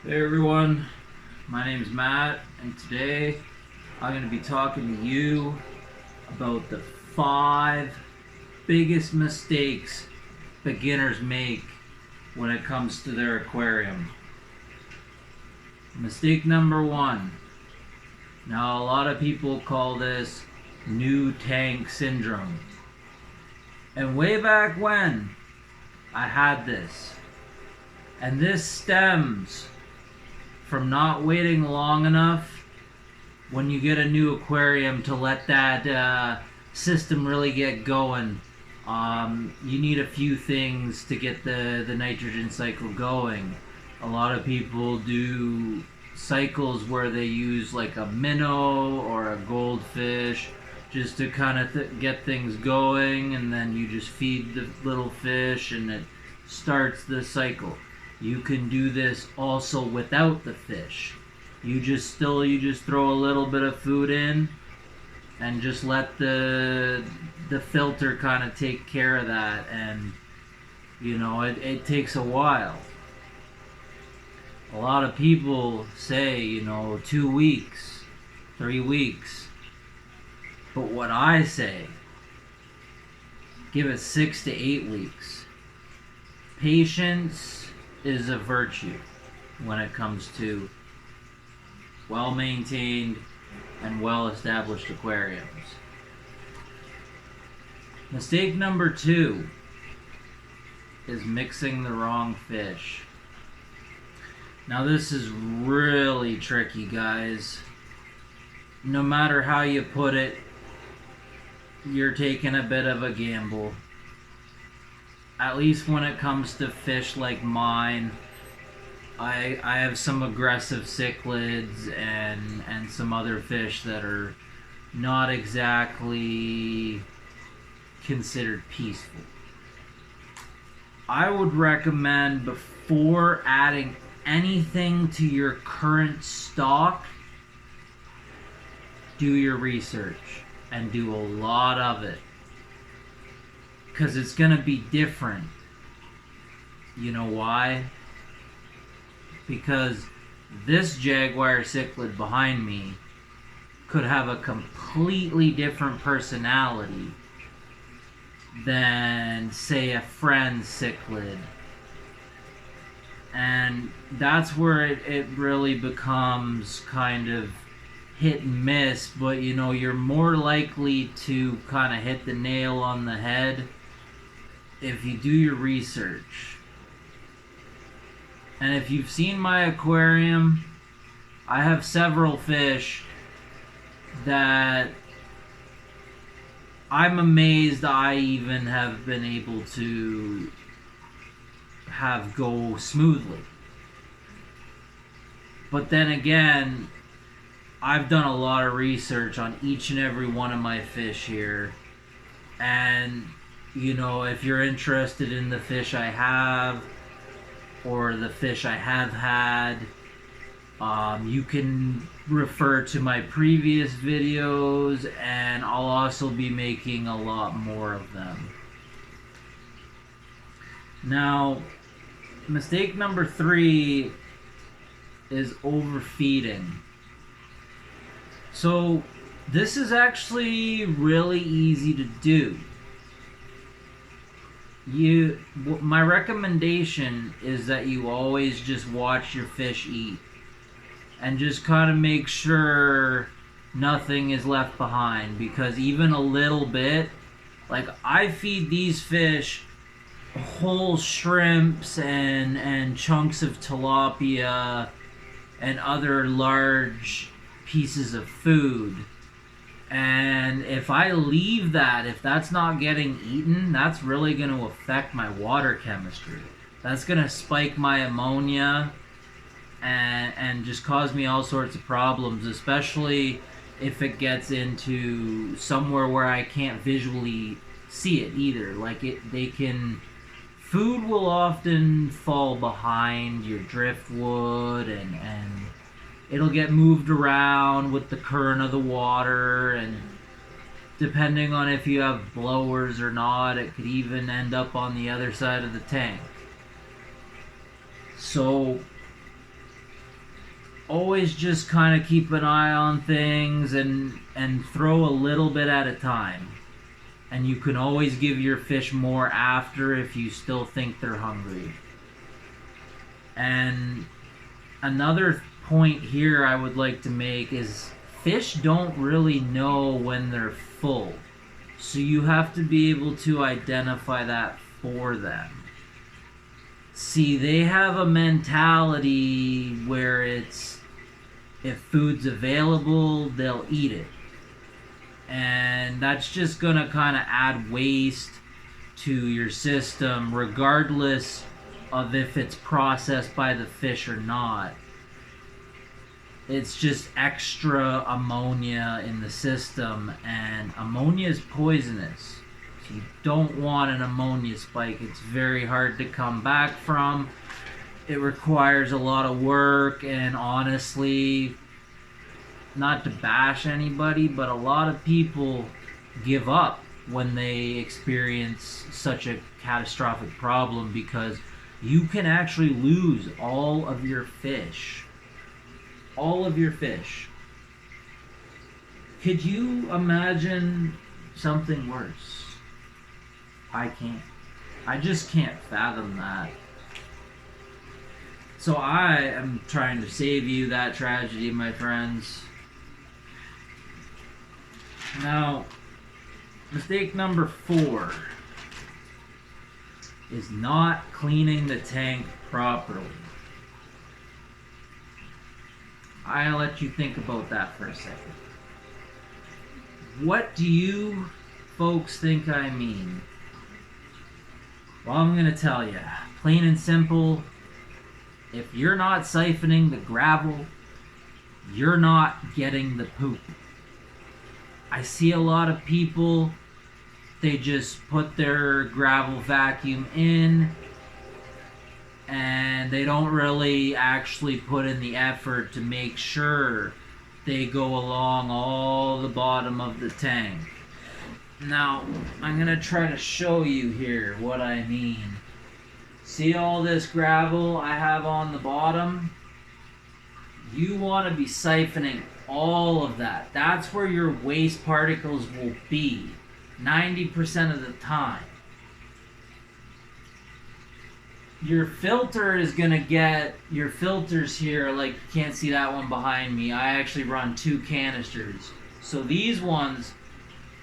Hey everyone, my name is Matt, and today I'm going to be talking to you about the 5 biggest mistakes beginners make when it comes to their aquarium. Mistake number 1. Now, a lot of people call this new tank syndrome. And way back when, I had this. And this stems from not waiting long enough when you get a new aquarium to let that system really get going. You need a few things to get the nitrogen cycle going. A lot of people do cycles where they use like a minnow or a goldfish just to kind of get things going, and then you just feed the little fish and it starts the cycle. You can do this also without the fish. You just throw a little bit of food in and just let the filter kind of take care of that, and it takes a while. A lot of people say 2 weeks, 3 weeks. But what I say, give it 6 to 8 weeks. Patience is a virtue when it comes to well-maintained and well-established aquariums. Mistake number 2 is mixing the wrong fish. Now this is really tricky, guys. No matter how you put it, you're taking a bit of a gamble. At least when it comes to fish like mine, I have some aggressive cichlids and some other fish that are not exactly considered peaceful. I would recommend, before adding anything to your current stock, do your research and do a lot of it. Because it's going to be different. You know why? Because this jaguar cichlid behind me could have a completely different personality than, say, a friend's cichlid. And that's where it really becomes kind of hit and miss, but you're more likely to kind of hit the nail on the head if you do your research. And if you've seen my aquarium, I have several fish that I'm amazed I even have been able to have go smoothly. But then again, I've done a lot of research on each and every one of my fish here, and if you're interested in the fish I have or the fish I have had, you can refer to my previous videos, and I'll also be making a lot more of them. Now, mistake number 3 is overfeeding. So this is actually really easy to do. My recommendation is that you always just watch your fish eat and just kind of make sure nothing is left behind, because even a little bit, like I feed these fish whole shrimps and chunks of tilapia and other large pieces of food, and if I leave that, if that's not getting eaten, that's really going to affect my water chemistry. That's going to spike my ammonia and just cause me all sorts of problems, especially if it gets into somewhere where I can't visually see it either. Food will often fall behind your driftwood, and it'll get moved around with the current of the water, and depending on if you have blowers or not, it could even end up on the other side of the tank. So always just kind of keep an eye on things and throw a little bit at a time. And you can always give your fish more after if you still think they're hungry. And another point here I would like to make is fish don't really know when they're full. So you have to be able to identify that for them. See, they have a mentality where it's, if food's available, they'll eat it. And that's just going to kind of add waste to your system, regardless of if it's processed by the fish or not. It's just extra ammonia in the system, and ammonia is poisonous. So you don't want an ammonia spike. It's very hard to come back from. It requires a lot of work, and honestly, not to bash anybody, but a lot of people give up when they experience such a catastrophic problem, because you can actually lose all of your fish. All of your fish. Could you imagine something worse? I can't. I just can't fathom that. So I am trying to save you that tragedy, my friends. Now, mistake number 4 is not cleaning the tank properly. I'll let you think about that for a second. What do you folks think I mean? Well, I'm going to tell you. Plain and simple, if you're not siphoning the gravel, you're not getting the poop. I see a lot of people, they just put their gravel vacuum in and they don't really actually put in the effort to make sure they go along all the bottom of the tank. Now, I'm going to try to show you here what I mean. See all this gravel I have on the bottom? You want to be siphoning all of that. That's where your waste particles will be 90% of the time. Your filter is going to get, your filters here, like you can't see that one behind me. I actually run 2 canisters. So these ones,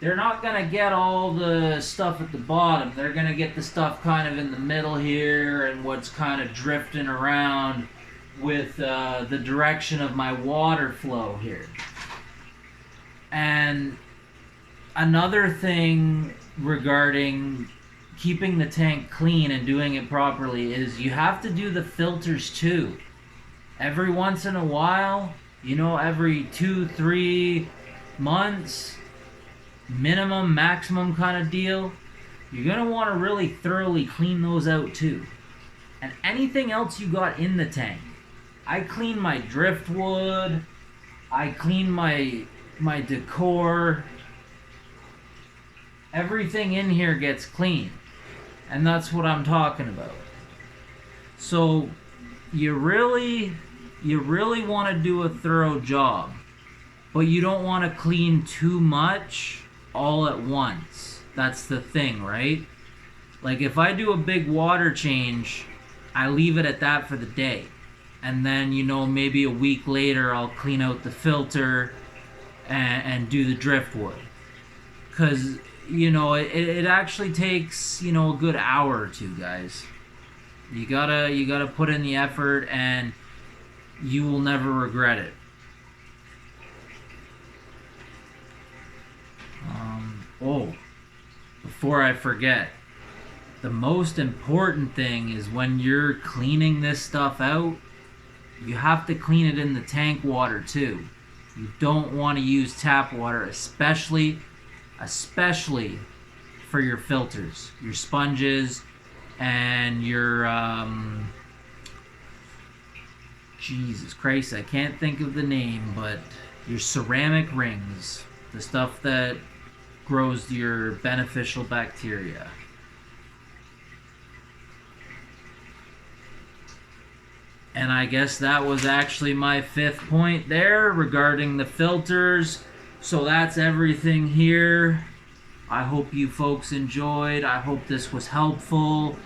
they're not going to get all the stuff at the bottom. They're going to get the stuff kind of in the middle here and what's kind of drifting around with the direction of my water flow here. And another thing regarding keeping the tank clean and doing it properly is you have to do the filters too. Every once in a while, you know, every 2-3 months, minimum, maximum kind of deal, you're going to want to really thoroughly clean those out too. And anything else you got in the tank. I clean my driftwood, I clean my decor, everything in here gets clean, and that's what I'm talking about. So you really want to do a thorough job, but you don't want to clean too much all at once. That's the thing, right? Like if I do a big water change, I leave it at that for the day. And then, you know, maybe a week later, I'll clean out the filter and do the driftwood. Because, you know, it actually takes, you know, a good hour or 2, guys. You gotta put in the effort, and you will never regret it. Before I forget, the most important thing is when you're cleaning this stuff out, you have to clean it in the tank water too. You don't want to use tap water, especially for your filters, your sponges, and your Jesus Christ, I can't think of the name, but your ceramic rings, the stuff that grows your beneficial bacteria. And I guess that was actually my 5th point there regarding the filters. So that's everything here. I hope you folks enjoyed. I hope this was helpful.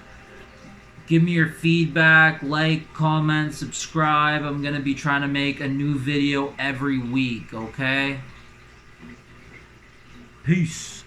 Give me your feedback, like, comment, subscribe. I'm going to be trying to make a new video every week, okay? Peace.